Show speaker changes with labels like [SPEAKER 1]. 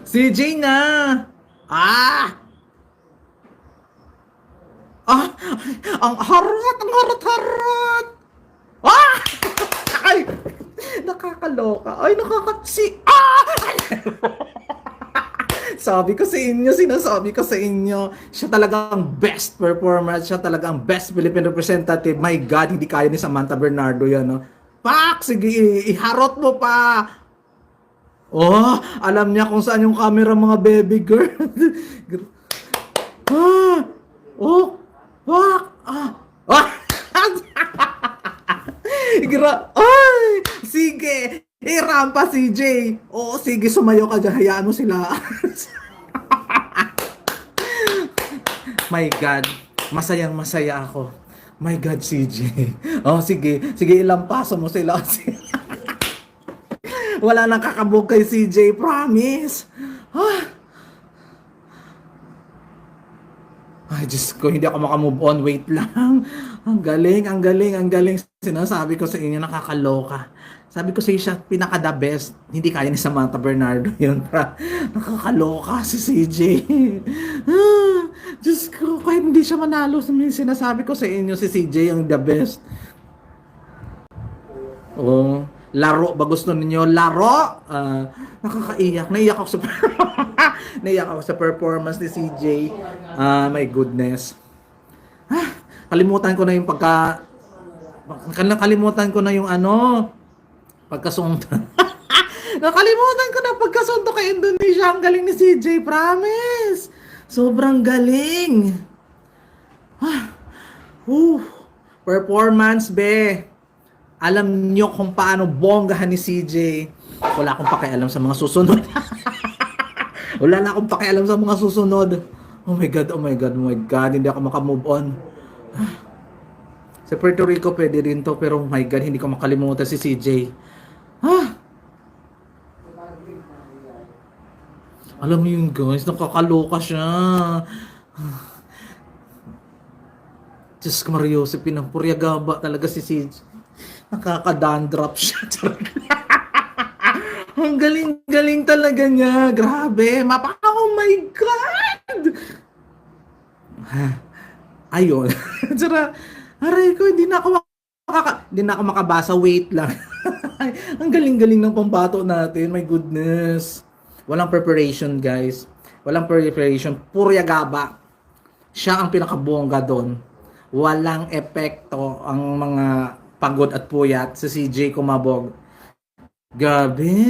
[SPEAKER 1] CJ na! Ah! Ah! Ang harot! Ang harot-harot! Ah! Ay! Nakakaloka. Ay, Sabi ko sa inyo, sinasabi ko sa inyo, siya talagang best performer, siya talagang best Philippine representative. My God, hindi kaya ni Samantha Bernardo yan, no? Pak! Sige, iharot mo pa! Oh, alam niya kung saan yung camera, mga baby girl. Ah! Oh! Pak! Ah! Ah! Ay! Sige! Irampa, CJ! Oo, sige, sumayo ka dyan. Hayaan mo sila. My God, masayang masaya ako. My God, CJ. Oh, sige. Sige, ilampaso mo sila. Wala nang kakabog kay CJ, promise. Ah. Ay, Diyos ko, hindi ako makamove on. Wait lang. Ang galing, ang galing, ang galing. Sinasabi ko sa inyo, nakakaloka. Sabi ko sa iyo, siya pinaka-the best. Hindi kaya ni Samantha Bernardo yun. Nakakaloka si CJ. Ah, Diyos ko, kahit hindi siya manalo, sinasabi ko sa inyo, si CJ ang the best. Oh, laro ba gusto ninyo? Laro! Nakakaiyak. Naiyak ako sa naiyak ako sa performance ni CJ. My goodness. Kalimutan ko na yung nakalimutan ko na yung pagkasunod. Nakalimutan ko na pagkasunod kay Indonesia. Ang galing ni CJ, promise. Sobrang galing. Performance, be. Alam nyo kung paano bonggahan ni CJ. Wala akong pakialam sa mga susunod. Wala na akong pakialam sa mga susunod. Oh my God, oh my God, oh my God. Hindi ako makamove on. Sa Puerto Rico pwede rin to, pero oh my God, hindi ko makalimutan si CJ. Alam mo yun, guys, nakakaloka siya. Diyos ko, Mario, si Pinampuriagaba talaga si CJ. Nakaka-dandruff siya. Ang galing-galing talaga niya. Grabe. Oh my God! Ayun. Tsara, aray ko, hindi na ako makabasa. Wait lang. Ang galing-galing ng pambato natin. My goodness. Walang preparation, guys. Walang preparation. Puryagaba. Siya ang pinakabongga doon. Walang epekto ang mga pagod at puyat sa CJ Kumabog. Gabi.